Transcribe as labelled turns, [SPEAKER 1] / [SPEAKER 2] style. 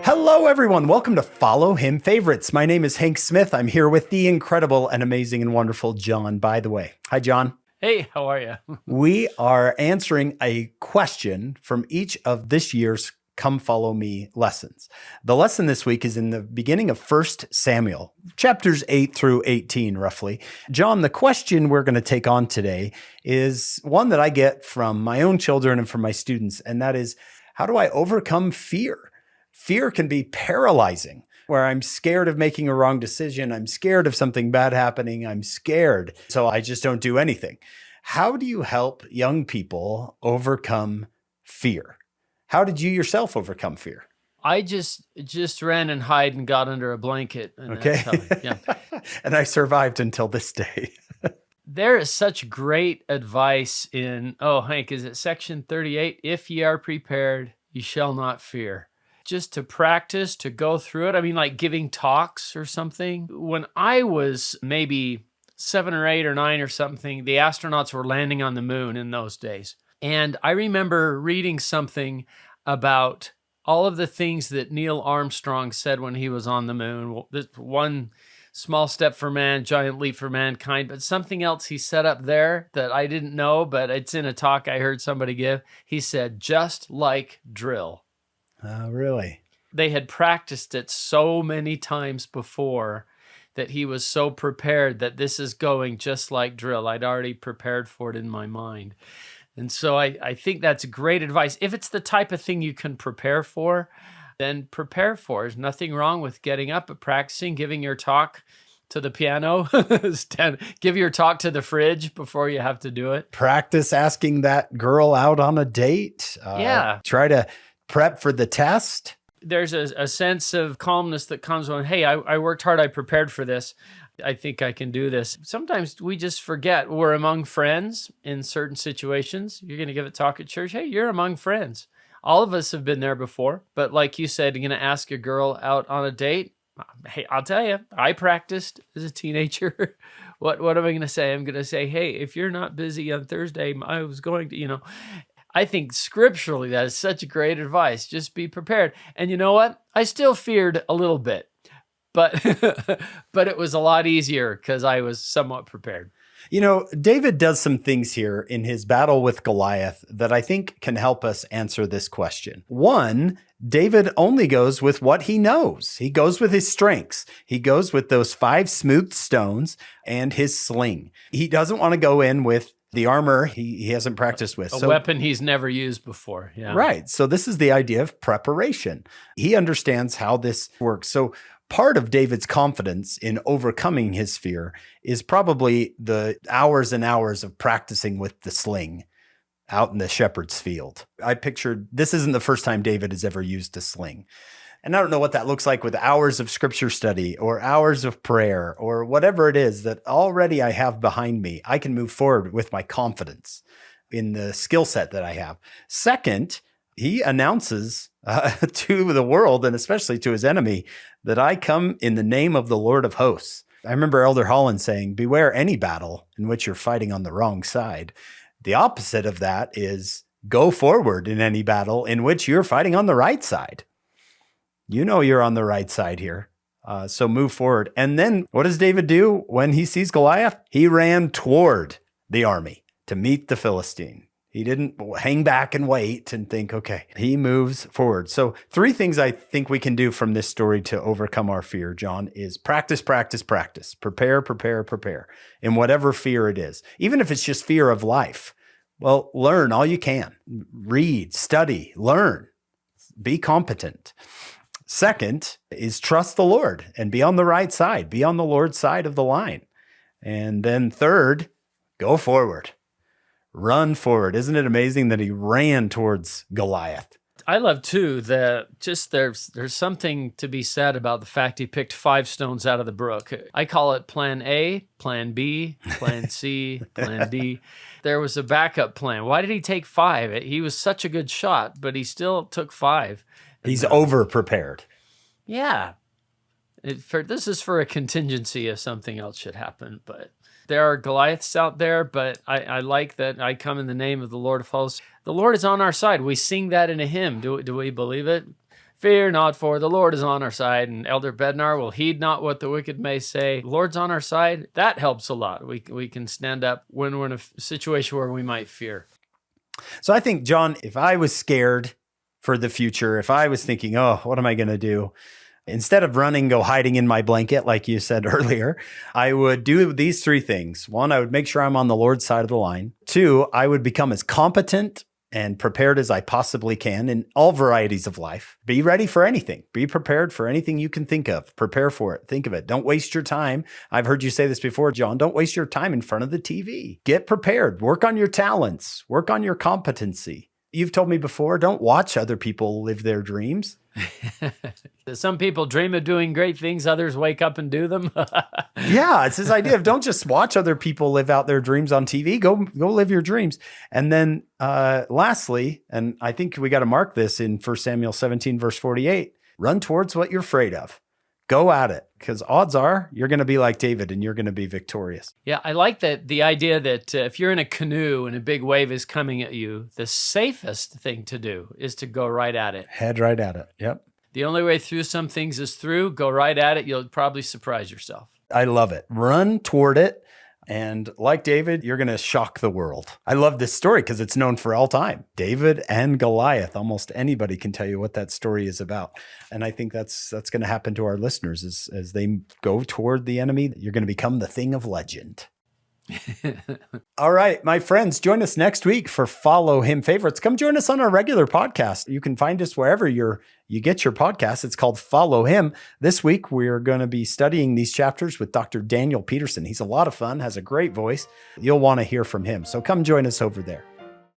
[SPEAKER 1] Hello, everyone. Welcome to Follow Him Favorites. My name is Hank Smith. I'm here with the incredible and amazing and wonderful John, by the way. Hi, John.
[SPEAKER 2] Hey, how are you?
[SPEAKER 1] We are answering a question from each of this year's Come Follow Me lessons. The lesson this week is in the beginning of 1 Samuel, chapters 8 through 18, roughly. John, the question we're going to take on today is one that I get from my own children and from my students, and that is, how do I overcome fear? Fear can be paralyzing, where I'm scared of making a wrong decision. I'm scared of something bad happening. I'm scared, so I just don't do anything. How do you help young people overcome fear? How did you yourself overcome fear?
[SPEAKER 2] I just ran and hid and got under a blanket. And
[SPEAKER 1] Okay. And I survived until this day.
[SPEAKER 2] There is such great advice in, Hank, is it section 38? If ye are prepared, ye shall not fear. Just to practice, to go through it. I mean, like giving talks or something. When I was maybe 7 or 8 or 9 or something, the astronauts were landing on the moon in those days. And I remember reading something about all of the things that Neil Armstrong said when he was on the moon. One small step for man, giant leap for mankind. But something else he said up there that I didn't know, but it's in a talk I heard somebody give. He said, just like drill.
[SPEAKER 1] Really?
[SPEAKER 2] They had practiced it so many times before that he was so prepared that this is going just like drill. I'd already prepared for it in my mind. And so I think that's great advice. If it's the type of thing you can prepare for, then prepare for. There's nothing wrong with getting up and practicing, giving your talk to the piano, give your talk to the fridge before you have to do it.
[SPEAKER 1] Practice asking that girl out on a date.
[SPEAKER 2] Yeah.
[SPEAKER 1] Try to prep for the test.
[SPEAKER 2] There's a sense of calmness that comes when, hey, I worked hard, I prepared for this. I think I can do this. Sometimes we just forget we're among friends in certain situations. You're going to give a talk at church. Hey, you're among friends. All of us have been there before. But like you said, you're going to ask a girl out on a date. Hey, I'll tell you, I practiced as a teenager. What am I going to say? I'm going to say, hey, if you're not busy on Thursday, I was going to, I think scripturally that is such great advice. Just be prepared. And you know what? I still feared a little bit. But it was a lot easier because I was somewhat prepared.
[SPEAKER 1] David does some things here in his battle with Goliath that I think can help us answer this question. One, David only goes with what he knows. He goes with his strengths. He goes with those 5 smooth stones and his sling. He doesn't want to go in with the armor he hasn't practiced with.
[SPEAKER 2] A weapon he's never used before. Yeah.
[SPEAKER 1] Right. So this is the idea of preparation. He understands how this works. So part of David's confidence in overcoming his fear is probably the hours and hours of practicing with the sling out in the shepherd's field. I pictured this isn't the first time David has ever used a sling. And I don't know what that looks like with hours of scripture study or hours of prayer or whatever it is that already I have behind me. I can move forward with my confidence in the skill set that I have. Second, he announces to the world, and especially to his enemy, that I come in the name of the Lord of hosts. I remember Elder Holland saying, beware any battle in which you're fighting on the wrong side. The opposite of that is go forward in any battle in which you're fighting on the right side. You know you're on the right side here, so move forward. And then what does David do when he sees Goliath? He ran toward the army to meet the Philistine. He didn't hang back and wait and think, okay, he moves forward. So 3 things I think we can do from this story to overcome our fear, John, is practice, practice, practice. Prepare, prepare, prepare in whatever fear it is. Even if it's just fear of life, well, learn all you can. Read, study, learn, be competent. Second is trust the Lord and be on the right side. Be on the Lord's side of the line. And then third, go forward. Run forward. Isn't it amazing that he ran towards Goliath?
[SPEAKER 2] I love too that just there's something to be said about the fact he picked 5 stones out of the brook. I call it plan A, plan B, plan C, plan D. There was a backup plan. Why did he take 5? He was such a good shot, but he still took 5.
[SPEAKER 1] He's over prepared.
[SPEAKER 2] Yeah. This is for a contingency if something else should happen, but there are Goliaths out there, but I like that I come in the name of the Lord of hosts. The Lord is on our side. We sing that in a hymn. Do we believe it? Fear not, for the Lord is on our side. And Elder Bednar will heed not what the wicked may say. Lord's on our side. That helps a lot. We can stand up when we're in a situation where we might fear.
[SPEAKER 1] So I think, John, if I was scared for the future, if I was thinking, oh, what am I going to do? Instead of running, go hiding in my blanket, like you said earlier, I would do these three things. One, I would make sure I'm on the Lord's side of the line. Two, I would become as competent and prepared as I possibly can in all varieties of life. Be ready for anything. Be prepared for anything you can think of. Prepare for it. Think of it. Don't waste your time. I've heard you say this before, John. Don't waste your time in front of the TV. Get prepared. Work on your talents. Work on your competency. You've told me before, don't watch other people live their dreams.
[SPEAKER 2] Some people dream of doing great things, others wake up and do them.
[SPEAKER 1] Yeah, it's this idea of don't just watch other people live out their dreams on TV. Go live your dreams. And then lastly, and I think we got to mark this in 1 Samuel 17, verse 48, run towards what you're afraid of. Go at it, because odds are you're going to be like David and you're going to be victorious.
[SPEAKER 2] Yeah, I like the idea that if you're in a canoe and a big wave is coming at you, the safest thing to do is to go right at it.
[SPEAKER 1] Head right at it. Yep.
[SPEAKER 2] The only way through some things is through. Go right at it. You'll probably surprise yourself.
[SPEAKER 1] I love it. Run toward it. And like David, you're going to shock the world. I love this story because it's known for all time. David and Goliath. Almost anybody can tell you what that story is about. And I think that's going to happen to our listeners as they go toward the enemy. You're going to become the thing of legend. All right, my friends, join us next week for Follow Him Favorites. Come join us on our regular podcast. You can find us wherever you get your podcast. It's called Follow Him. This week, we're going to be studying these chapters with Dr. Daniel Peterson. He's a lot of fun, has a great voice. You'll want to hear from him. So come join us over there.